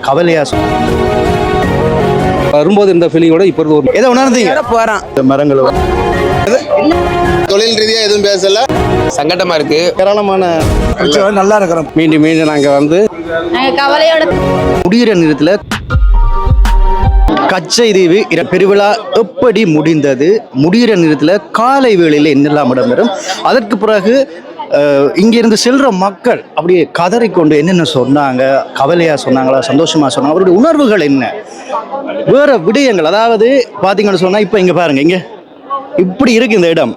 கவலையாக சொன்னாங்க. வரும்போது இந்த ஃபீலிங்கோட இப்போ ஒரு எதை உணர்ந்தீங்க? போகிறோம். மரங்கள் தொழில் ரீதியாக எதுவும் பேசல, சங்கடமாக இருக்குது. ஏராளமான நல்லா இருக்கிறோம். மீண்டும் மீண்டும் நாங்கள் வந்து கவலையோட முடிகிற நேரத்தில் கச்சைதீவு பெருவிழா எப்படி முடிந்தது, முடிகிற நேரத்தில் காலை வேளையில் என்னெல்லாம் இடம்பெறும், அதற்கு பிறகு இங்கிருந்து செல்ற மக்கள் அப்படியே கதறிக்கொண்டு என்னென்ன சொன்னாங்க, கவலையாக சொன்னாங்களா, சந்தோஷமாக சொன்னாங்க, அவருடைய உணர்வுகள் என்ன, வேறு விடயங்கள். அதாவது பார்த்தீங்கன்னு சொன்னால் இப்போ இங்கே பாருங்கள், இங்கே இப்படி இருக்குது இந்த இடம்.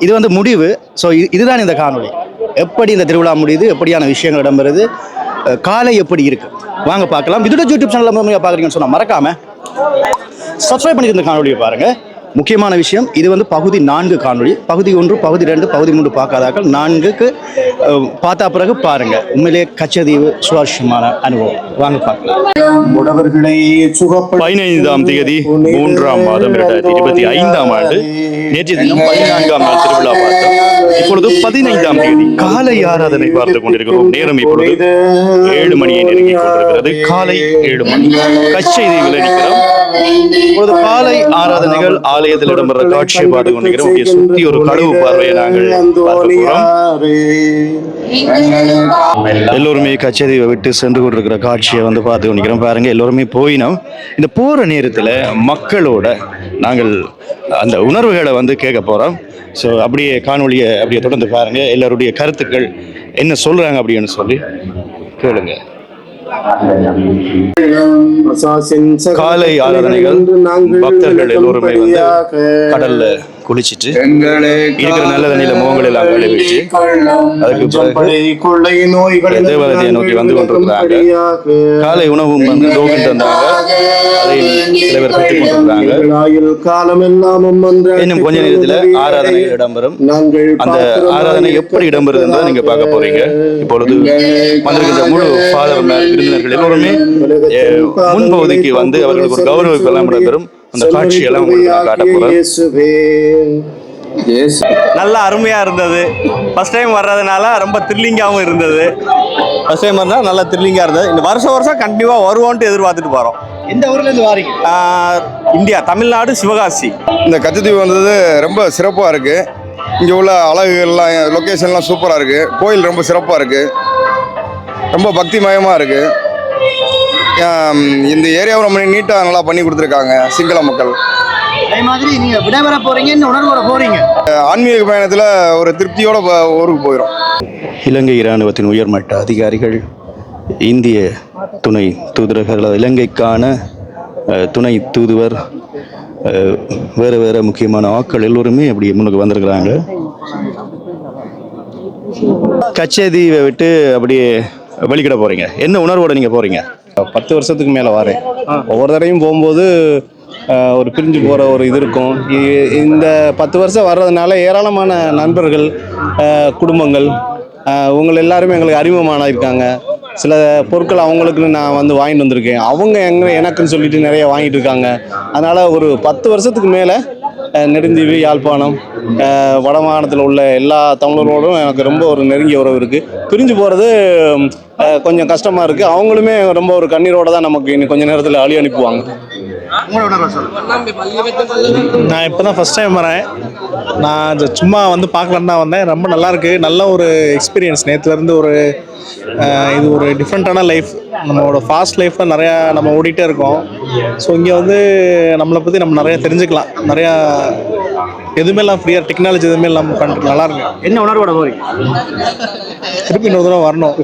இது வந்து முடிவு. ஸோ இதுதான் இந்த காணொளி. எப்படி இந்த திருவிழா முடியுது, எப்படியான விஷயங்கள் இடம்பெறுது, காலை எப்படி இருக்கு, வாங்க பார்க்கலாம். இதோட யூடியூப் சேனலில் பார்க்குறீங்கன்னு சொன்னால் மறக்காமல் சப்ஸ்கிரைப் பண்ணி இந்த காணொலியை பாருங்கள். முக்கியமான விஷயம், இது வந்து பகுதி 4 காணொளி. பகுதி 1, பகுதி 2, பகுதி 3 பார்க்காதாக்கள் 4க்கு பார்த்தா பிறகு பாருங்க. உண்மையிலேயே கச்சதீவு சுவாரஸ்யமான அனுபவம். வாங்க பார்க்கலாம். 15ஆம் தேதி 3ஆம் மாதம் 2025ஆம் ஆண்டு நேற்று தினம் 14ஆம் நாள் திருவிழா பார்த்தோம். இப்பொழுது 15ஆம் தேதி காலை ஆராதனை பார்த்து கொண்டிருக்கிறோம். நேரம் இப்பொழுது 7 மணியை நெருங்கி கொண்டிருக்கிறது. காலை 7 மணி கச்சதீவில் நிற்கிறோம். இப்பொழுது காலை ஆராதனைகள் ஆலயத்தில் இடம்பெற காட்சியை பார்த்து கொண்டிருக்கிறோம். சுற்றி ஒரு கடவு பார்வையை நாங்கள் எல்லோருமே கச்சேரியை விட்டு சென்று கொண்டிருக்கிற காட்சியை வந்து பார்த்து கொண்டிருக்கிறோம். பாருங்க, எல்லோருமே போயினோம். இந்த போற நேரத்தில் மக்களோட நாங்கள் அந்த உணர்வுகளை வந்து கேட்க போறோம். ஸோ அப்படியே காணொலியை அப்படியே தொடர்ந்து பாருங்க. எல்லாருடைய கருத்துக்கள் என்ன சொல்றாங்க அப்படின்னு சொல்லி கேளுங்க. காலை ஆராதனைகள் பக்தர்கள் எல்லோருமே வந்து கடல்ல குளிச்சுட்டு இருக்கிற நல்ல தண்ணியில முகங்கள் எல்லாம் கழுவிட்டு அதுக்கு பிறகு தேவாலயத்தை நோக்கி வந்து கொண்டிருக்கிறாங்க. காலை உணவும் வந்து டோக்கன் தந்தாங்க. அதை சில பேர் பெற்றுக் கொண்டிருக்கிறாங்க. இன்னும் கொஞ்ச நேரத்தில் ஆராதனை இடம்பெறும். அந்த ஆராதனை எப்படி இடம்பெறுது என்பதை நீங்க பார்க்க போறீங்க. இப்பொழுது வந்திருக்கின்ற முழு ஃபாதர் விருந்தினர்கள் எல்லோருமே முன்பகுதிக்கு வந்து அவர்களுக்கு ஒரு கௌரவிப்பு எல்லாம் இடம்பெறும். அந்த காட்சியெல்லாம் உங்களுக்கு காட்ட போறேன். நல்லா அருமையாக இருந்தது. ஃபஸ்ட் டைம் வர்றதுனால ரொம்ப த்ரில்லிங்காகவும் இருந்தது. ஃபஸ்ட் டைம் வந்தால் நல்லா த்ரில்லிங்காக இருந்தது. இந்த வருஷம் கண்டிப்பாக வருவோன்ட்டு எதிர்பார்த்துட்டு போகிறோம். எந்த ஊர்லேருந்து வாரீங்க? இந்தியா, தமிழ்நாடு, சிவகாசி. இந்த கச்சதீவு வந்தது ரொம்ப சிறப்பாக இருக்குது. இங்கே உள்ள அழகுகள்லாம், லொக்கேஷன்லாம் சூப்பராக இருக்குது. கோயில் ரொம்ப சிறப்பாக இருக்குது. ரொம்ப பக்திமயமாக இருக்குது. இந்த ஏரியாவை ரொம்ப நீட்டாக நல்லா பண்ணி கொடுத்துருக்காங்க சிங்கள மக்கள். அதே மாதிரி நீங்க விடைபெற போறீங்க, என்ன உணர்வோட போறீங்க? ஆன்மீக பயணத்தில் ஒரு திருப்தியோட ஊருக்கு போயிடும். இலங்கை இராணுவத்தின் உயர்மட்ட அதிகாரிகள், இந்திய துணை தூதரர்கள், இலங்கைக்கான துணை தூதுவர், வேறு வேறு முக்கியமான ஆட்கள் எல்லோருமே அப்படி முன்னுக்கு வந்திருக்கிறாங்க. கச்சதீவை விட்டு அப்படியே வெளிக்கிட போறீங்க. என்ன உணர்வோட நீங்க போறீங்க? 10 வருஷத்துக்கு மேலே வரேன். ஒவ்வொரு தடையும் போகும்போது ஒரு பிரிஞ்சு போகிற ஒரு இது இருக்கும். இந்த 10 வருஷம் வர்றதுனால ஏராளமான நண்பர்கள், குடும்பங்கள், இவங்க எல்லாருமே எங்களுக்கு அறிமுகமான இருக்காங்க. சில பொருட்கள் அவங்களுக்கு நான் வந்து வாங்கிட்டு வந்திருக்கேன். அவங்க எனக்குன்னு சொல்லிட்டு நிறைய வாங்கிட்டு இருக்காங்க. அதனால் ஒரு 10 வருஷத்துக்கு மேலே நெடுந்தீவு, யாழ்ப்பாணம், வடமாகாணத்தில் உள்ள எல்லா தமிழர்களோடும் எனக்கு ரொம்ப ஒரு நெருங்கிய உறவு இருக்குது. பிரிஞ்சு போகிறது கொஞ்சம் கஷ்டமாக இருக்குது. அவங்களுமே ரொம்ப ஒரு கண்ணீரோடு தான் நமக்கு இன்னும் கொஞ்சம் நேரத்தில் அழி அனுப்புவாங்க. நான் இப்போ தான் ஃபஸ்ட் டைம் வரேன். நான் சும்மா வந்து பார்க்கலான்னு தான் வந்தேன். ரொம்ப நல்லாயிருக்கு. நல்ல ஒரு எக்ஸ்பீரியன்ஸ். நேற்றுலேருந்து ஒரு இது ஒரு டிஃப்ரெண்ட்டான லைஃப். நம்மளோட ஃபாஸ்ட் லைஃப்பில் நிறையா நம்ம ஓடிட்டே இருக்கோம். ஸோ இங்கே வந்து நம்மளை பற்றி நம்ம நிறையா தெரிஞ்சுக்கலாம். நிறையா எதுவுமே எல்லாம் ஃப்ரீயாக, டெக்னாலஜி எதுவுமே இல்லாமல் பண்ணுறது நல்லா இருக்கு. என்ன உணர்வோட போறீங்க? திருப்பி இன்னொரு தடவை வரணும்.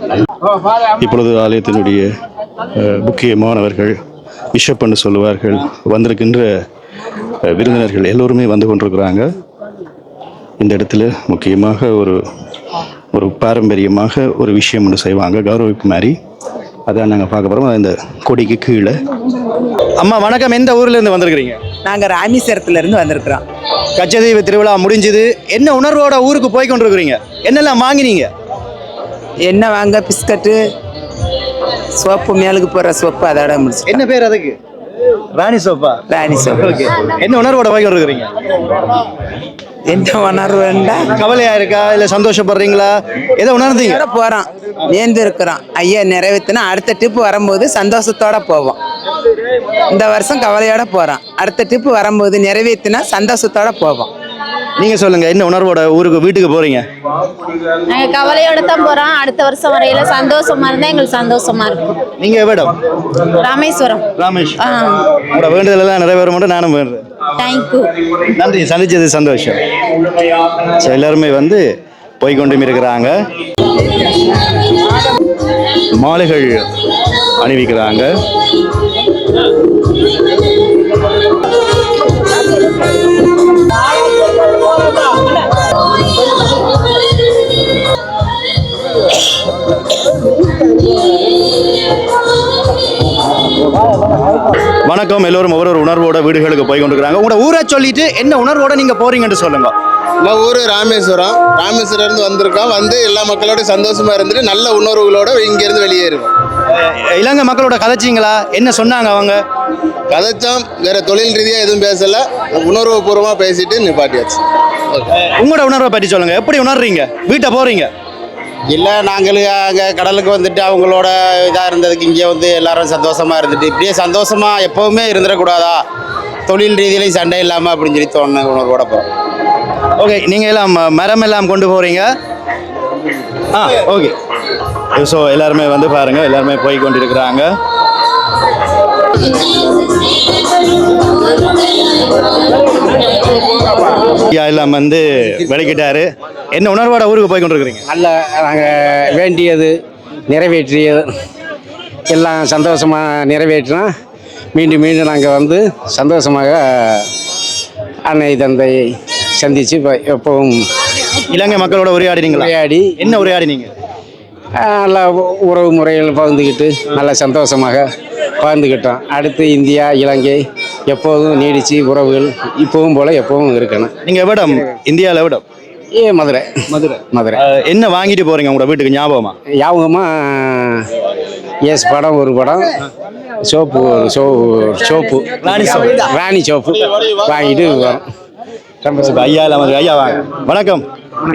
இப்பொழுது ஆலயத்தினுடைய முக்கியமானவர்கள், பிஷப் என்று சொல்லுவார்கள், வந்திருக்கின்ற விருந்தினர்கள் எல்லோருமே வந்து கொண்டிருக்கிறாங்க. இந்த இடத்துல முக்கியமாக ஒரு பாரம்பரியமாக ஒரு விஷயம் ஒன்று செய்வாங்க, கௌரவிப்பு மாதிரி. அதான் நாங்கள் பார்க்க போகிறோம். இந்த கொடிக்கு கீழே. அம்மா வணக்கம், எந்த ஊர்லேருந்து வந்திருக்கிறீங்க? நாங்கள் ராமேஸ்வரத்துலேருந்து வந்திருக்கிறோம். கச்சதீவு திருவிழா முடிஞ்சுது. என்ன உணர்வோட ஊருக்கு போய் கொண்டிருக்கிறீங்க? என்னெல்லாம் வாங்கினீங்க? என்ன வாங்க, பிஸ்கட்டு, சோப்பு, மேலுக்கு போகிற சோப்பு, அதோட முடிச்சு. என்ன பேர் அதுக்கு? ராணி சோப்பா? ராணி சோப்பு. ஓகே. என்ன உணர்வோட போய் கொண்டிருக்கிறீங்க? என்ன உணர்வுண்டா கவலையா இருக்கா இல்ல சந்தோஷப்படுறீங்களா? எதை உணர்ந்தீங்க? போகிறோம் நேர்ந்து இருக்கிறோம். ஐயா நிறைவேற்றினா அடுத்த ட்ரிப்பு வரும்போது சந்தோஷத்தோட போவோம். இந்த வருஷம் கவலையோட போகிறோம். அடுத்த ட்ரிப்பு வரும்போது நிறைவேற்றினா சந்தோஷத்தோட போவோம். நீங்க சொல்லுங்க, என்ன உணர்வோட ஊருக்கு வீட்டுக்கு போறீங்க? நாங்க கவலையோட தான் போறோம். அடுத்த வருஷம் வரையில சந்தோஷமா இருந்தா எங்களுக்கு சந்தோஷமா இருக்கும். நீங்க எவ்விடம்? ராமேஸ்வரம். ராமேஷ். உங்களோட வேண்டுதல் எல்லாம் நிறைவேற மட்டும் நானும் வேண்டுறேன். தேங்க்யூ. நன்றி, சந்திச்சது சந்தோஷம். ஸோ எல்லாருமே வந்து போய்கொண்டும் இருக்கிறாங்க. மாலைகள் அணிவிக்கிறாங்க. வணக்கம். எல்லோரும் ஒவ்வொரு உணர்வோட வீடுகளுக்கு போய் கொண்டிருக்கிறாங்க. உங்களோட ஊரை சொல்லிட்டு என்ன உணர்வோட நீங்க போறீங்கன்னு சொல்லுங்க. நம்ம ஊர் ராமேஸ்வரம். ராமேஸ்வரம் வந்திருக்கோம். வந்து எல்லா மக்களோட சந்தோஷமா இருந்துட்டு நல்ல உணர்வுகளோட இங்கிருந்து வெளியேறுவோம். இலங்கை மக்களோட கதைச்சிங்களா? என்ன சொன்னாங்க அவங்க? கதைச்சோம், வேற தொழில் ரீதியாக எதுவும் பேசல, உணர்வுபூர்வமாக பேசிட்டு நிப்பாட்டியாச்சு. உங்களோட உணர்வை பற்றி சொல்லுங்க. எப்படி உணர்றீங்க? வீட்டை போறீங்க? இல்லை, நாங்கள் அங்கே கடலுக்கு வந்துட்டு அவங்களோட இதாக இருந்ததுக்கு இங்கே வந்து எல்லாரும் சந்தோஷமா இருந்துட்டு இப்படியே சந்தோஷமா எப்போவுமே இருந்துடக்கூடாதா, தொழில் ரீதியிலையும் சண்டை இல்லாமல் அப்படின்னு சொல்லி தோணுன உணர்வோட போகிறோம். ஓகே, நீங்கள் எல்லாம் மரம் எல்லாம் கொண்டு போகிறீங்க. ஓகே. ஸோ எல்லாருமே வந்து பாருங்கள், எல்லாருமே போய் கொண்டிருக்கிறாங்க. எல்லாம் வந்து விளக்கிட்டாரு. என்ன உணர்வோட ஊருக்கு போய் கொண்டிருக்கிறீங்க? நல்ல நாங்கள் வேண்டியது நிறைவேற்றியது எல்லாம் சந்தோஷமாக நிறைவேற்றினா மீண்டும் மீண்டும் நாங்கள் வந்து சந்தோஷமாக அன்னை தந்தை சந்தித்து எப்பவும் இலங்கை மக்களோட உரையாடினீங்களா? உரையாடி என்ன உரையாடினீங்க? நல்லா உறவு முறைகள் பகிர்ந்துக்கிட்டு நல்ல சந்தோஷமாக பகிர்ந்துக்கிட்டோம். அடுத்து இந்தியா இலங்கை எப்போதும் நீடித்து உறவுகள் இப்போவும் போல் எப்போவும் இருக்கணும். நீங்கள் எவ்விடம்? இந்தியாவில் எவ்விடம்? மதுரை. மதுரை. என்ன வாங்கிட்டு போகிறீங்க உங்களோட வீட்டுக்கு ஞாபகமா? எஸ் படம் ஒரு படம், சோப்பு ராணி சோப்பு வாங்கிட்டு வரோம். ஐயா இல்லாமல் ஐயா வாங்க. வணக்கம்.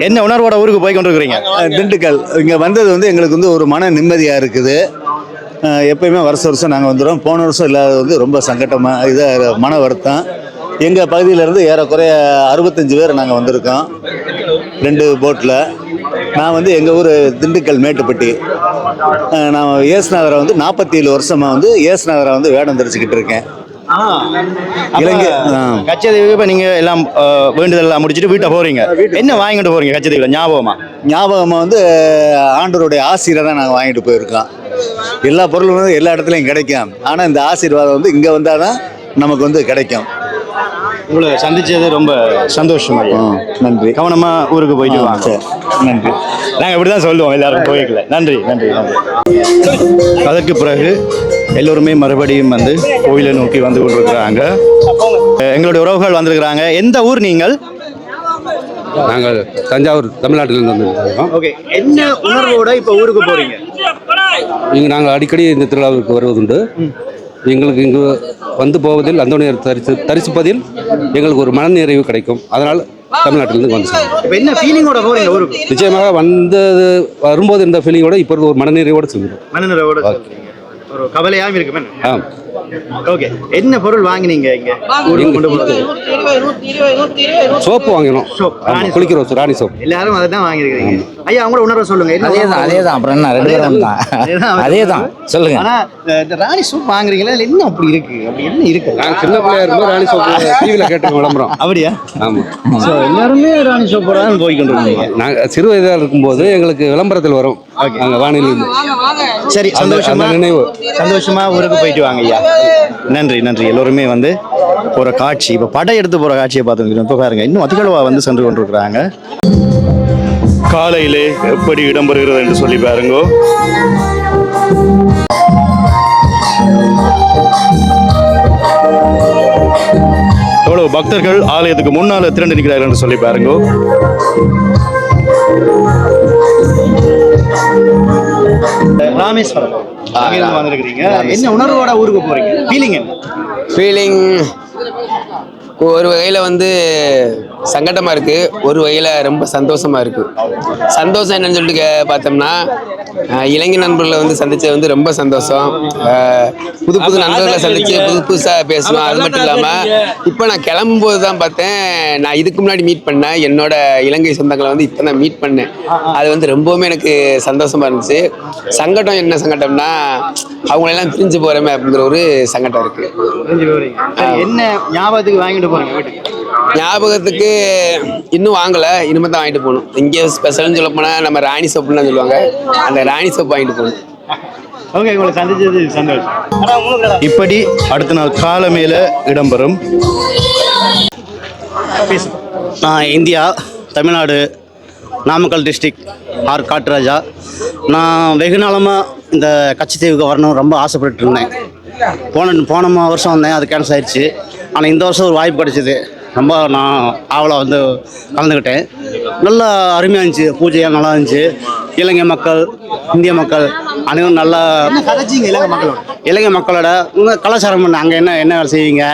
என்ன உணர்வோட ஊருக்கு போய் கொண்டிருக்கிறீங்க? திண்டுக்கல். இங்கே வந்தது வந்து எங்களுக்கு வந்து ஒரு மன நிம்மதியாக இருக்குது. எப்பயுமே வருஷம் நாங்கள் வந்துடுவோம். போன வருஷம் இல்லாதது வந்து ரொம்ப சங்கட்டமாக இதாக மன வருத்தம். எங்கள் பகுதியிலேருந்து ஏறக்குறைய 65 பேர் நாங்கள் வந்திருக்கோம் 2 போட்டில். நான் வந்து எங்கள் ஊர் திண்டுக்கல் மேட்டுப்பட்டி. நான் ஏசுநாதரை வந்து 47 வருஷமாக வந்து ஏசுநாதரை வந்து வேடம் தெரிச்சுக்கிட்டு இருக்கேன். இலங்கை கச்சதீவுக்கு இப்போ நீங்கள் எல்லாம் வேண்டுதல் எல்லாம் முடிச்சுட்டு வீட்டை போகிறீங்க. என்ன வாங்கிட்டு போகிறீங்க கச்சதீவில் ஞாபகமாக வந்து ஆண்டவருடைய ஆசீர்வாதம் தான் நாங்கள் வாங்கிட்டு போயிருக்கோம். எல்லா பொருளும் வந்து எல்லா இடத்துலையும் கிடைக்கும். ஆனால் இந்த ஆசீர்வாதம் வந்து இங்கே வந்தால் தான் நமக்கு வந்து கிடைக்கும். உங்களை சந்திச்சது ரொம்ப சந்தோஷமா. நன்றி. கவனமா ஊருக்கு போயிட்டு வாங்க. நன்றி. நாங்கள் இப்படி தான் சொல்லுவோம் எல்லாரும் போய்க்கல. நன்றி நன்றி நன்றி. அதற்கு பிறகு எல்லோருமே மறுபடியும் வந்து கோயிலை நோக்கி வந்து கொண்டிருக்கிறாங்க. எங்களுடைய உறவுகள் வந்திருக்கிறாங்க. எந்த ஊர் நீங்கள்? நாங்கள் தஞ்சாவூர், தமிழ்நாட்டிலிருந்து வந்துருக்கோம். ஓகே. என்ன உணர்வோட இப்போ ஊருக்கு போறீங்க? இங்கே நாங்கள் அடிக்கடி இந்த திருவிழாவுக்கு வருவதுண்டு. எங்களுக்கு இங்கு வந்து போவதில் அந்தோனியர் தரிசிப்பதில் எங்களுக்கு ஒரு மனநிறைவு கிடைக்கும். அதனால் தமிழ்நாட்டிலிருந்து வந்து இப்போ என்ன ஃபீலிங்கோட போறீங்க ஊருக்கு? நிச்சயமாக வந்தது வரும்போது இருந்த ஃபீலிங்கோட இப்போ ஒரு மனநிறைவோடு சொல்லுவோம். மனநிறைவோட ஒரு கவலையாகவும் இருக்குமே. ஓகே. என்ன பொருள் வாங்கினீங்க இங்க? சோப்பு வாங்கினோம். குளிக்கிறோம், ராணி சோப்பு. எல்லாரும் அதை தான் வாங்கியிருக்கீங்க. ஐயா அவங்களோட உணர்வை சொல்லுங்க. அதேதான் அப்புறம் என்ன 2 பேரும் தான் அதேதான் சொல்லுங்க. ஆனா இந்த ராணி சோப் வாங்குறீங்களா? இல்ல என்ன அப்படி இருக்கு? அப்படி என்ன இருக்கு? நாங்கள் சின்ன பிள்ளையா இருக்கும்போது ராணி சோப்பு டிவியில் கேட்டு விளம்பரம். அப்படியா? ஆமாம். ஸோ எல்லாருமே ராணி சோப்போட தான் போய்கொண்டிருக்கீங்க. நாங்கள் சிறு வயதாக இருக்கும்போது எங்களுக்கு விளம்பரத்தில் வரும் நாங்கள் வானிலிருந்து. சரி, சந்தோஷமா நினைவு. சந்தோஷமா ஊருக்கு போயிட்டு வாங்க ஐயா. நன்றி நன்றி. எல்லோருமே வந்து போகிற காட்சி, இப்போ படம் எடுத்து போகிற காட்சியை பார்த்துருக்கோம். இப்போ பாருங்க, இன்னும் அதிகளவா வந்து சென்று கொண்டிருக்கிறாங்க. காலையிலே எப்படி இடம்பெறுகிறது என்று சொல்லி பாருங்க. எவ்வளவு பக்தர்கள் ஆலயத்துக்கு முன்னால திரண்டு நிற்கிறார்கள் என்று சொல்லி பாருங்க. ராமேஸ்வரம் வந்திருக்கிறீங்க. என்ன உணர்வோட ஊருக்கு போறீங்க? ஃபீலிங் ஃபீலிங் ஒரு வகையில் வந்து சங்கடமாக இருக்குது, ஒரு வகையில் ரொம்ப சந்தோஷமாக இருக்குது. சந்தோஷம் என்னன்னு சொல்லிட்டு பார்த்தோம்னா, இளைஞர் நண்பர்களை வந்து சந்தித்தது வந்து ரொம்ப சந்தோஷம். புது புது நண்பர்களை சந்தித்து புதுசாக பேசுவேன். அது மட்டும் இல்லாமல் இப்போ நான் கிளம்பும்போது தான் பார்த்தேன், நான் இதுக்கு முன்னாடி மீட் பண்ணேன் என்னோட இலங்கை சொந்தங்களை வந்து இப்போ நான் மீட் பண்ணேன். அது வந்து ரொம்பவுமே எனக்கு சந்தோஷமாக இருந்துச்சு. சங்கடம் என்ன சங்கடம்னா, அவங்களெல்லாம் பிரிஞ்சு போகிறோமே அப்படிங்கிற ஒரு சங்கடம் இருக்குது. என்ன ஞாபகத்துக்கு வாங்கிட்டு போறீங்க வீட்டுக்கு? ஞாபகத்துக்கு இன்னும் வாங்கலை, இனிமேல் தான் வாங்கிட்டு போகணும். இங்கே ஸ்பெஷல்னு சொல்ல போனால் நம்ம ராணி சோப்புன்னு சொல்லுவாங்க, அந்த ராணி சோப்பு வாங்கிட்டு போகணும். ஓகே, உங்களை சந்திச்சது சந்தோஷம். இப்படி அடுத்த நாள் காலமேல இடம்பெறும். நான் India, Tamil Nadu, Namakkal district R Katturaja. நான் வெகு நாளமாக இந்த கச்சத்தீவுக்கு வரணும் ரொம்ப ஆசைப்பட்டு இருந்தேன். போன வருஷம் வந்தேன், அது கேன்சல் ஆயிடுச்சு. ஆனால் இந்த வருஷம் ஒரு வாய்ப்பு கிடைச்சிது. ரொம்ப நான் ஆவலாக வந்து கலந்துக்கிட்டேன். நல்லா அருமையாக இருந்துச்சு, பூஜையாக நல்லா இருந்துச்சு. இலங்கை மக்கள், இந்திய மக்கள் அனைவரும் நல்லா இலங்கை மக்களோட உங்கள் கலாச்சாரம் என்ன, அங்கே என்ன வேலை செய்வீங்க,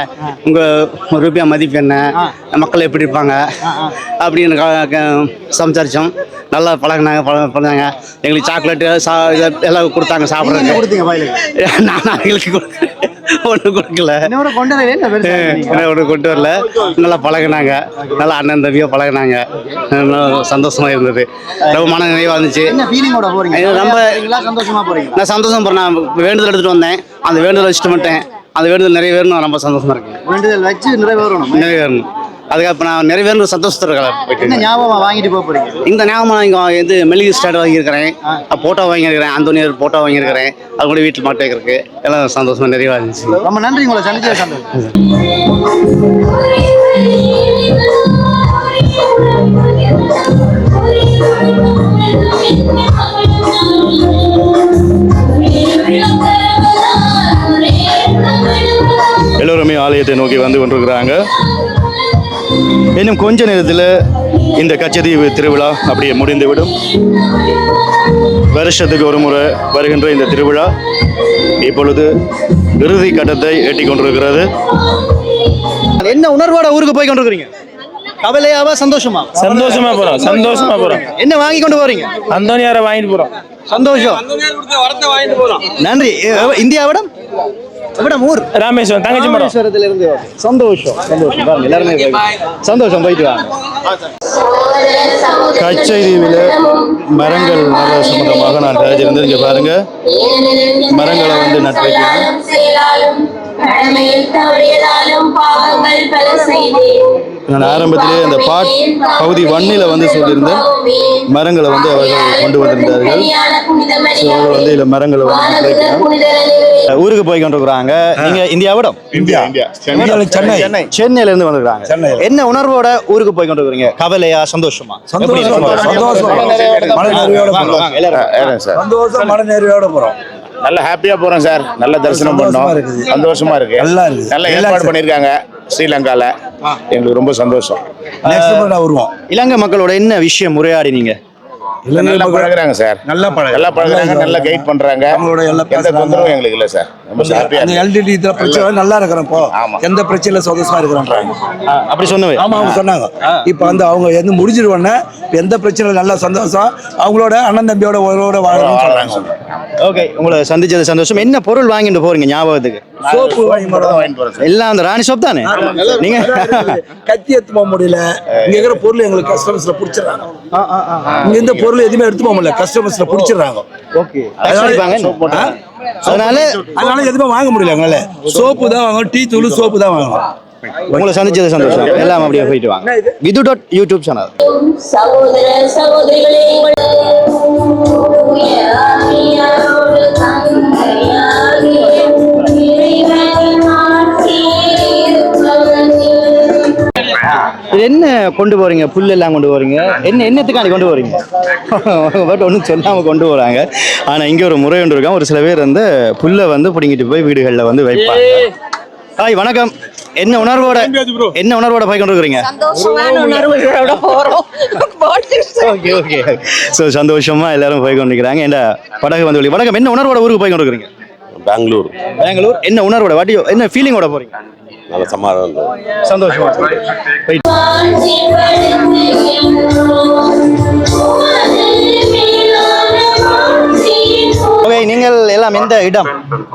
உங்கள் ரூபாய் மதிப்பு என்ன, மக்கள் எப்படி இருப்பாங்க அப்படின்னு சம்சாரித்தோம். நல்லா பழகினாங்க. எங்களுக்கு சாக்லேட்டு எல்லாம் கொடுத்தாங்க சாப்பிட்றதுக்கு. நான் அவங்களுக்கு ஒன்றும் கொடுக்கல, ஒன்றும் கொண்டு வரல. நல்லா பழகினாங்க, நல்லா அண்ணன் தம்பியாக பழகினாங்க. சந்தோஷமாக இருந்தது, ரொம்ப மன நிறைவாக இருந்துச்சு. நான் சந்தோஷம் போகிறேன். நான் வேண்டுதல் எடுத்துகிட்டு வந்தேன், அந்த வேண்டுதல் வச்சுட்டு மாட்டேன். அந்த வேண்டுதல் நிறைவேறணும், ரொம்ப சந்தோஷமாக இருக்கு. வேண்டுதல் வச்சு நிறைவேறணும். அதுக்கப்புறம் நான் நிறைவேற சந்தோஷத்தில் ஞாபகம் வாங்கிட்டு போறீங்க. இந்த ஞாபகம் நான் இங்கே வந்து மெழுகு ஸ்டாண்ட் வாங்கியிருக்கிறேன், போட்டோ வாங்கியிருக்கிறேன், அந்தோனியர் போட்டோ வாங்கியிருக்கிறேன். அது கூட வீட்டில் மாட்ட வைக்கிறதுக்கு எல்லாம் சந்தோஷமா நிறைவாக இருந்துச்சு. ரொம்ப நன்றி, உங்களை சந்திச்சது சந்தோஷம். எல்லோருமே ஆலயத்தை நோக்கி வந்து கொண்டிருக்கிறாங்க. இன்னும் கொஞ்ச நேரத்தில் இந்த கச்சத்தீவு திருவிழா அப்படியே முடிந்துவிடும். வருஷத்துக்கு ஒரு முறை வருகின்ற இந்த திருவிழா இப்பொழுது இறுதி கட்டத்தை எட்டி கொண்டிருக்கிறது. என்ன உணர்வோட ஊருக்கு போய் கொண்டிருக்கிறீங்க? கவலையாவா சந்தோஷமா? சந்தோஷமா போறோம். என்ன வாங்கி கொண்டு போறீங்க? அந்தோனியாரை வாங்கிட்டு போறோம். சந்தோஷம், நன்றி. இந்தியாவிட ஊர் ராமேஸ்வரம், தங்கச்சி ராமேஸ்வரத்துல இருந்து. சந்தோஷம். எல்லாருமே சந்தோஷம், போயிட்டு வாங்க. கச்சத்தீவில் மரங்கள் நட சம்பந்தமாக நான் தெரிஞ்சிருந்தேன். இங்க பாருங்க, மரங்களை வந்து நட்டு வைக்கணும். நான் ஆரம்பத்திலே அந்த பகுதி 1 வந்து சொல்லியிருந்தேன், மரங்களை வந்து அவர்கள் கொண்டு வந்திருந்தார்கள். வந்து இதில் மரங்களை வந்து ஊருக்கு போய் கொண்டிருக்கிறாங்க. நீங்க இந்தியாவிட சென்னையில இருந்து வந்திருக்காங்க. என்ன உணர்வோட ஊருக்கு போய் கொண்டிருக்கிறீங்க? கவலையா சந்தோஷமா? மன நிறைவோட போறோம். நல்ல ஹாப்பியா போறோம் சார். நல்ல தரிசனம் பண்ணோம், சந்தோஷமா இருக்கு. நல்ல ஏற்பாடு பண்ணிருக்காங்க ஸ்ரீலங்கால. எங்களுக்கு ரொம்ப சந்தோஷம். வருவோம். இலங்கை மக்களோட என்ன விஷயம் உரையாடினீங்க? நல்லா பழகுறாங்க சார், நல்லா பழகுறாங்க, நல்லா கைட் பண்றாங்க. எந்த தொந்தரவும் எங்களுக்கு இல்லை சார். பிரச்சனை நல்லா இருக்கிறோம். எந்த பிரச்சனையில சந்தோஷமா இருக்கிறோம் அப்படி சொன்னவே. ஆமா, அவங்க சொன்னாங்க. இப்ப வந்து அவங்க எந்த முடிஞ்சிருவானே, எந்த பிரச்சனை நல்லா சந்தோஷம், அவங்களோட அண்ணன் தம்பியோட உறவோட வாழறாங்க. ஓகே, உங்களை சந்திச்சது சந்தோஷம். என்ன பொருள் வாங்கிட்டு போறீங்க ஞாபகத்துக்கு? சோப்பு வாங்கிட்டு போறோம். எல்லாம் அந்த ராணி சோப் தானே? நீங்க கத்தி எடுத்து போக முடியல. இங்க இருக்கிற பொருள் எங்களுக்கு கஸ்டமர்ஸ்ல பிடிச்சிடறாங்க. இங்க இந்த பொருள் எதுவுமே எடுத்து போக முடியல, கஸ்டமர்ஸ்ல பிடிச்சிடறாங்க. ஓகே, அதனால எதுவுமே வாங்க முடியல. எங்களால சோப்பு தான் வாங்கணும், டீ தூள் சோப்பு தான் வாங்கணும். உங்களை சந்திச்சது சந்தோஷம். எல்லாம் அப்படியே போயிட்டு வாங்க. vidu.youtube channel. சகோதர சகோதரிகளே, என்ன கொண்டு போறீங்க? புல் எல்லாம் கொண்டு போறீங்க. என்னத்துக்காண்டி கொண்டு போறீங்க? பட் ஒன்றும் சொல்லாம கொண்டு போறாங்க. ஆனா இங்க ஒரு முறை ஒன்று இருக்கான். ஒரு சில பேர் வந்து புல்லை வந்து பிடிங்கிட்டு போய் வீடுகளில் வந்து வைப்பாங்க. ஹாய், வணக்கம். என்ன உணர்வோட போய் கொண்டு இருக்கிறீங்க? Okay okay. ஸோ சந்தோஷமா எல்லாரும் போய் கொண்டு இருக்கிறாங்க. என்ன படகு வந்து வணக்கம். என்ன உணர்வோட ஊருக்கு போய் கொண்டு இருக்கிறீங்க? பெங்களூர். என்ன உணர்வோட என்ன ஃபீலிங்கோட போறீங்க? நல்ல சமாதானம் சந்தோஷமா ஓகே. நீங்கள் எல்லாம் எந்த இடம்?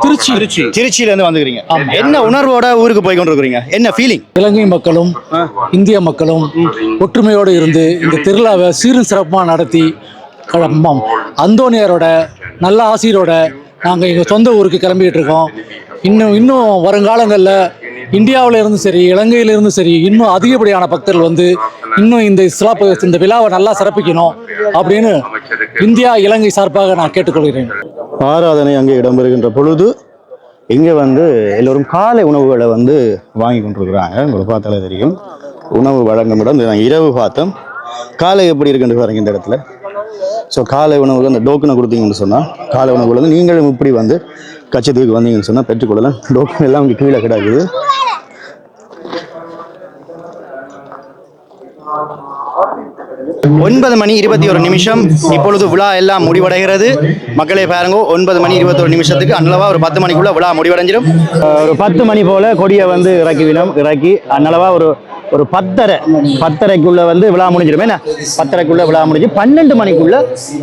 திருச்சியில இருந்து வந்துக்கிறீங்க. என்ன உணர்வோட ஊருக்கு போய் கொண்டிருக்கிறீங்க? என்ன ஃபீலிங்? இலங்கை மக்களும் இந்திய மக்களும் ஒற்றுமையோடு இருந்து இந்த திருவிழாவை சீரும் சிறப்பாக நடத்தி அந்தோனியாரோட நல்ல ஆசிரியரோட நாங்கள் எங்கள் சொந்த ஊருக்கு கிளம்பிக்கிட்டு இருக்கோம். இன்னும் வருங்காலங்களில் இந்தியாவில் இருந்தும் சரி இலங்கையிலிருந்தும் சரி இன்னும் அதிகப்படியான பக்தர்கள் வந்து இன்னும் இந்த விழாவை நல்லா சிறப்பிக்கணும் அப்படின்னு இந்தியா இலங்கை சார்பாக நான் கேட்டுக்கொள்கிறேன். ஆராதனை அங்கே இடம்பெறுகின்ற பொழுது இங்கே வந்து எல்லோரும் காலை உணவுகளை வந்து வாங்கி கொண்டிருக்கிறாங்க. உங்களுக்கு பார்த்தாலே தெரியும் உணவு வழங்கும் இடம். நான் இரவு பார்த்தோம். காலை எப்படி இருக்குன்னு பாருங்க இந்த இடத்துல. ஸோ காலை உணவுக்கு அந்த டோக்கனை கொடுத்தீங்கன்னு சொன்னால் காலை உணவுகள் வந்து நீங்களும் இப்படி வந்து கச்சத்தீவுக்கு வந்தீங்கன்னு சொன்னால் பெற்றுக்கொள்ளலாம். டோக்கன் எல்லாம் இங்கே கீழே கிடக்குது. ஒன்பது மணி 21 இப்பொழுது விழா எல்லாம் முடிவடைகிறது. மக்களே பாருங்க, 9 மணி 21 நிமிஷத்துக்கு அன்னளவா ஒரு 10 மணிக்குள்ள விழா முடிவடைஞ்சிடும். ஒரு 10 மணி போல கொடியை வந்து இறக்கி அன்னளவா ஒரு 10:30க்குள்ள வந்து விழா முடிஞ்சிடும். என்ன 10:30க்குள்ள விழா முடிஞ்சு 12 மணிக்குள்ள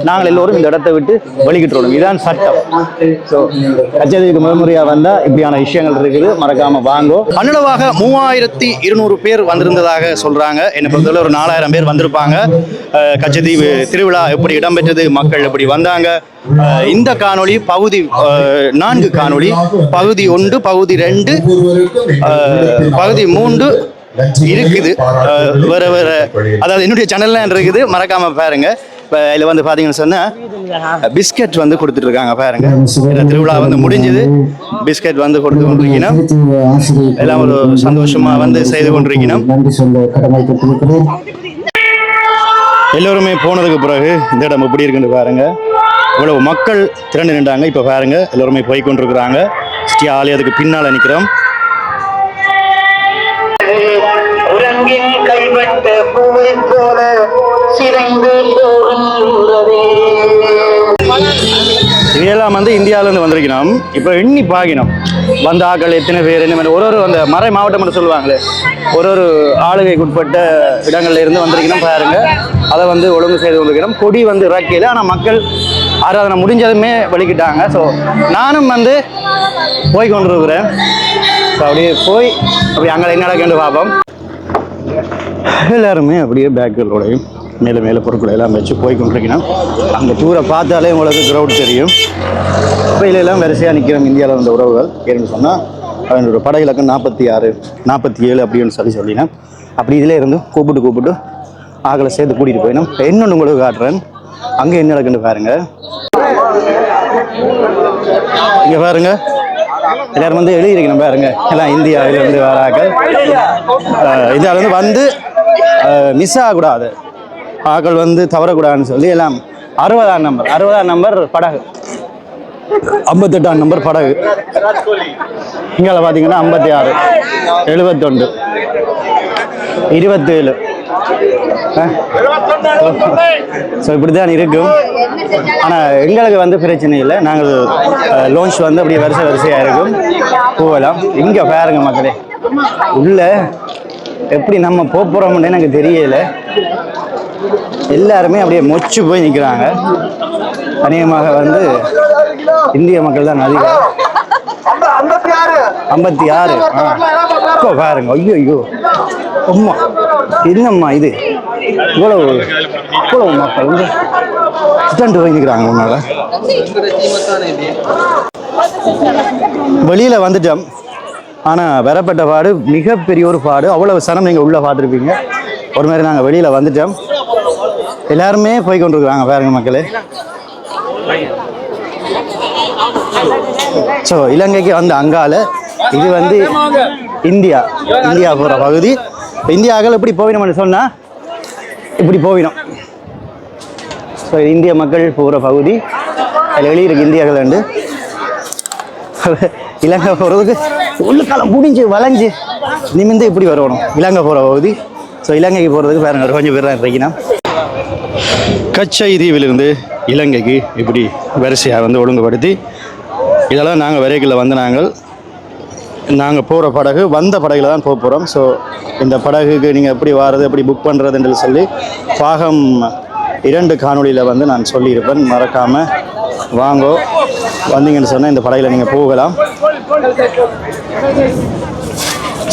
நாங்கள் எல்லோரும் இந்த இடத்தை விட்டு வெளிக்கிட்டுறோம். இதுதான் சட்டம். ஸோ கச்சேரிக்கு முதன்முறையாக வந்தால் இப்படியான விஷயங்கள் இருக்குது, மறக்காம வாங்கோ. அன்னளவாக 3200 பேர் வந்திருந்ததாக சொல்றாங்க. என்னை பொறுத்தவரை ஒரு 4000 பேர் வந்திருப்பாங்க. கச்சத்தீவு திருவிழா எப்படி இடம்பெற்றது, மக்கள் எப்படி வந்தாங்க, இந்த காணொளி பகுதி 4 காணொளி, பகுதி 1, பகுதி 2, பகுதி 3 இருக்குது. வேற அதாவது என்னுடைய சேனல்ல இருக்குது, மறக்காம பாருங்க. இப்போ இதில் வந்து பார்த்தீங்கன்னு சொன்னால் பிஸ்கட் வந்து கொடுத்துட்டு இருக்காங்க பாருங்க. திருவிழா வந்து முடிஞ்சது, பிஸ்கட் வந்து கொடுத்து கொண்டிருக்கணும். எல்லாம் ஒரு சந்தோஷமா வந்து செய்து கொண்டிருக்கணும். எல்லோருமே போனதுக்கு பிறகு இந்த இடம் எப்படி இருக்குன்னு பாருங்க. இவ்வளவு மக்கள் திரண்டு நின்றாங்க. இப்போ பாருங்க எல்லோருமே போய் கொண்டிருக்கிறாங்க. ஸ்ரீ ஆலயத்துக்கு பின்னால் நிற்கிறோம். கைப்பட்ட பூவை போல சிறைந்து இதையெல்லாம் வந்து இந்தியாவிலேருந்து வந்திருக்கணும். இப்போ எண்ணி பாக்கினோம் வந்த ஆக்கள் எத்தனை பேர், என்ன ஒரு அந்த மறை மாவட்டம் சொல்லுவாங்களே, ஒரு ஆளுகைக்கு உட்பட்ட இடங்கள்ல இருந்து வந்திருக்கணும் பாருங்க. அதை வந்து ஒழுங்கு செய்து கொண்டிருக்கிறோம். கொடி வந்து இறக்கையில், ஆனால் மக்கள் ஆராதனை முடிஞ்சதுமே வெளிக்கிட்டாங்க. ஸோ நானும் வந்து போய் கொண்டிருக்கிறேன். ஸோ அப்படியே போய் அங்கே என்ன நடக்குன்னு பார்ப்போம். எல்லாருமே அப்படியே பேக்குகளோடையும் மேலே பொருட்களை எல்லாம் வச்சு போய் கொண்டிருக்கணும். அந்த டூரை பார்த்தாலே உங்களுக்கு க்ரௌட் தெரியும். இப்போ இதெல்லாம் வரிசையாக நிற்கிறோம் இந்தியாவில் வந்த உறவுகள். ஏன்னு சொன்னால் அதனோட படை இலக்கம் 46, 47 அப்படின்னு சொல்லினேன். அப்படி இதில் இருந்து கூப்பிட்டு ஆக்களை சேர்த்து கூட்டிகிட்டு போயினோம். இன்னொன்று உங்களுக்கு காட்டுறேன், அங்கே என்ன நடக்குன்னு பாருங்க. இங்கே பாருங்க, எல்லாரும் வந்து எழுதியிருக்கணும் பாருங்க. எல்லாம் இந்தியாவிலேருந்து வராக்கள். இதில் வந்து மிஸ் ஆகக்கூடாது, ஆக்கள் வந்து தவறக்கூடாதுன்னு சொல்லி எல்லாம் 60ஆம் நம்பர் படகு, 58ஆம் நம்பர் படகு. இங்கே பார்த்தீங்கன்னா 56, 71, 27. ஸோ இப்படி தான் இருக்கும். ஆனால் எங்களுக்கு வந்து பிரச்சனை இல்லை. நாங்கள் லோன்ச் வந்து அப்படியே வரிசையாக இருக்கும், போகலாம். இங்கே பாருங்க மக்களே, உள்ள எப்படி நம்ம போகிறோம்னு எனக்கு தெரியல. எல்லாருமே அப்படியே மொச்சு போய் நிற்கிறாங்க. அநேகமாக வந்து இந்திய மக்கள் தான் அதிகம். 56. இப்போ பாருங்க, ஐயோ அம்மா, என்னம்மா இது, இவ்வளவு மக்கள் வந்து ஸ்டண்ட் போய் நிற்கிறாங்க. முன்னால வெளியில் வந்துட்டோம். ஆனால் வரப்பட்ட பாடு மிகப்பெரிய ஒரு பாடு. அவ்வளவு சனம் நீங்கள் உள்ளே பார்த்துருப்பீங்க. ஒரு மாதிரி நாங்கள் வெளியில் வந்துட்டோம். எல்லாருமே போய் கொண்டிருக்கிறாங்க பாருங்க மக்களே. ஸோ இலங்கைக்கு வந்து அங்கால இது வந்து இந்தியா போகிற பகுதி. இந்தியாக்கள் எப்படி போவினோம்னு சொன்னால் இப்படி போவினோம். ஸோ இந்திய மக்கள் போகிற பகுதி. அதில் எழுதியிருக்கு இந்தியாக்கள் உண்டு. இலங்கை போகிறதுக்கு உள்ளுக்காலம் முடிஞ்சு வளைஞ்சு நிமிந்து இப்படி வரணும். இலங்கை போகிற பகுதி. ஸோ இலங்கைக்கு போகிறதுக்கு பாருங்க ஒரு கொஞ்சம் பேர் தான் இருக்கணும். கச்சை தீவிலிருந்து இலங்கைக்கு இப்படி வரிசையாக வந்து ஒழுங்குபடுத்தி இதெல்லாம் நாங்கள் வரைக்கில் வந்து நாங்கள் நாங்கள் போகிற படகு வந்த படகுல தான் போக போகிறோம். ஸோ இந்த படகுக்கு நீங்கள் எப்படி வாரது, எப்படி புக் பண்ணுறதுன்னு சொல்லி பாகம் 2 காணொலியில் வந்து நான் சொல்லியிருப்பேன். மறக்காமல் வாங்கோ, வந்தீங்கன்னு சொன்னால் இந்த படகுல நீங்கள் போகலாம்.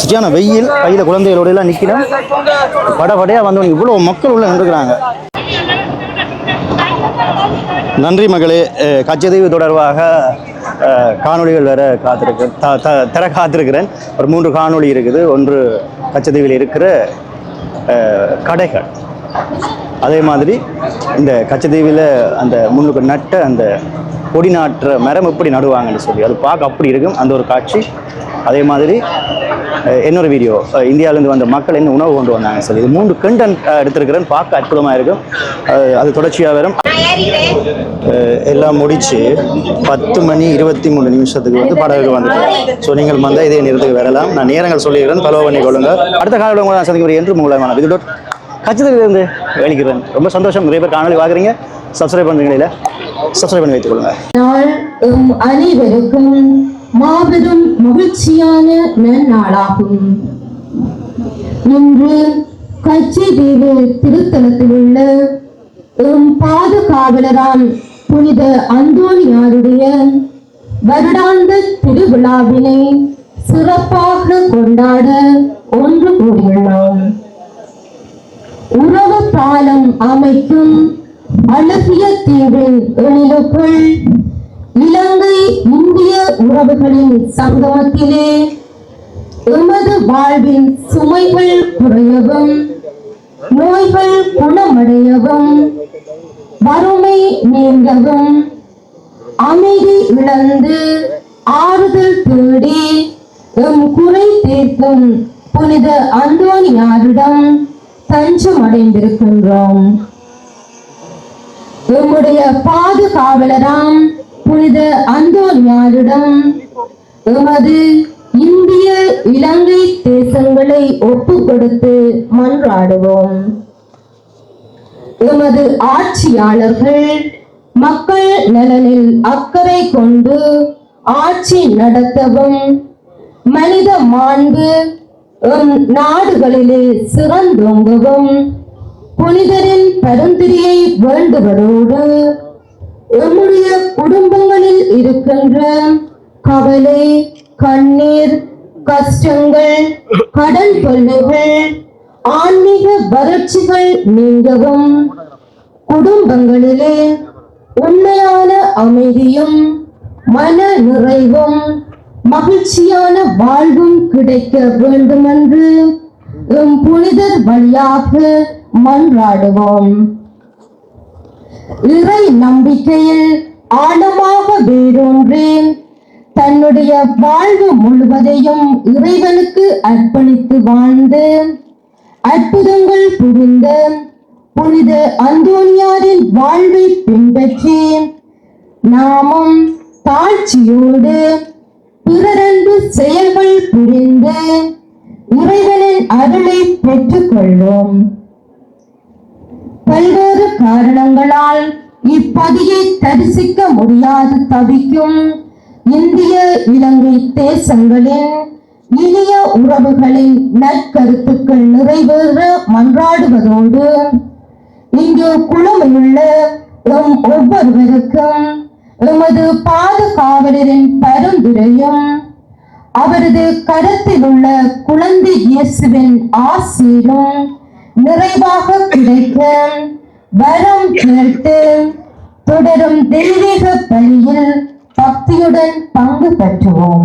சரியான வெயில், கையில் குழந்தைகளோடலாம் நிற்கிறேன். படையாக வந்தவங்க இவ்வளோ மக்கள் உள்ள நின்றுக்கிறாங்க. நன்றி மகளே. கச்சதீவு தொடர்பாக காணொளிகள் வேற காத்திருக்கிறேன். ஒரு 3 காணொளி இருக்குது. ஒன்று கச்சதீவில் இருக்கிற கடைகள், அதே மாதிரி இந்த கச்சதீவில் அந்த முன்னுக்கு நட்ட அந்த கொடி நாட்டுற மரம் எப்படி நடுவாங்கன்னு சொல்லி அது பார்க்க அப்படி இருக்கும் அந்த ஒரு காட்சி. அதே மாதிரி இன்னொரு வீடியோ, இந்தியாவிலேருந்து வந்த மக்கள் என்ன உணவு கொண்டு வந்தாங்க சொல்லி. இது 3 கண்டென்ட் எடுத்திருக்கிறேன். பார்க்க அற்புதமாக இருக்கும். அது தொடர்ச்சியாக வரும். எல்லாம் முடித்து 10 மணி 23 நிமிஷத்துக்கு வந்து படகுக்கு வந்துட்டோம். ஸோ நீங்கள் வந்தால் இதே நேரத்துக்கு வரலாம். நான் நேரங்கள் சொல்லிடுறேன், ஃபாலோ பண்ணி கொள்ளுங்கள். அடுத்த காலையில் உங்களை நான் சந்திக்கிறேன் என்று மூலமான இது கச்சதீவிலிருந்து வேலிக்கிறேன். ரொம்ப சந்தோஷம். நிறைய பேர் காணொலி பார்க்குறீங்க, சப்ஸ்கிரைப் பண்ணுறீங்களா? சப்ஸ்கிரைப் பண்ணி வைத்துக் கொள்ளுங்கள். அனைவருக்கும் மாபெரும் மகிழ்ச்சியான நன்னாளாகும். இன்று கச்சதீவு திருத்தலத்தில் உள்ள பாதுகாவலராம் புனித அந்தோணியாருடைய வருடாந்த திருவிழாவினை சிறப்பாக கொண்டாட ஒன்று கூடியுள்ளோம். உறவு பாலம் அமைக்கும் அழகிய தீவின் எழிலுக்குள் இலங்கை இந்திய உறவுகளின் சங்கமத்திலே எமது வாழ்வின் சுமைகள் குறையவும், நோய்கள் குணமடையவும், வறுமை நீங்கவும், அமைதி இழந்து ஆறுதல் தேடி எம் குறை தீர்க்கும் புனித அந்தோணியாரிடம் தஞ்சம் அடைந்திருக்கின்றோம். எம்முடைய பாதுகாவலராம் புனித அந்தோணியாரிடம் எமது இந்திய இலங்கை தேசங்களை ஒப்பு கொடுத்து மன்றாடுவோம். எமது ஆட்சியாளர்கள் மக்கள் நலனில் அக்கறை கொண்டு ஆட்சி நடத்தவும், மனித மாண்பு நாடுகளிலே சிறந்தோங்கவும் புனிதரின் பரிந்துரையை வேண்டுவதோடு எம்முடைய குடும்பங்களில் இருக்கின்ற கவலை, கண்ணீர், கஷ்டங்கள், கடன் தொல்லைகள், ஆன்மீக வறட்சிகள் நீங்கவும், குடும்பங்களிலே உண்மையான அமைதியும் மன நிறைவும் மகிழ்ச்சியான வாழ்வும் கிடைக்க வேண்டுமென்று எம் புனிதர் வழியாக மன்றாடுவோம். இறை நம்பிக்கையில் ஆழமாக வேரூன்றி தன்னுடைய வாழ்வு முழுவதையும் இறைவனுக்கு அர்ப்பணித்து வாழ்ந்து அற்புதங்கள் புரிந்த புனித அந்தோணியாரின் வாழ்வை பின்பற்றி நாமும் தாழ்ச்சியோடு பிறரன்பு செயல்கள் புரிந்து இறைவனின் அருளை பெற்றுக் கொள்வோம். பல்வேறு காரணங்களால் இப்பதியை தரிசிக்க முடியாது தவிக்கும் இந்திய இலங்கை தேசங்களின் இனிய உறவுகளின் நற்கருத்துக்கள் நிறைவேற மன்றாடுவதோடு இங்கு குழுமையுள்ள எம் ஒவ்வொருவருக்கும் எமது பாதுகாவலரின் பரிந்துரையும் அவரது கரத்தில் உள்ள குழந்தை இயேசுவின் ஆசீரும் நிறைவாக கிடைக்க வரம் கேட்டு தொடரும் தெய்வீக பலியில் பக்தியுடன் பங்கு பெற்றுவோம்.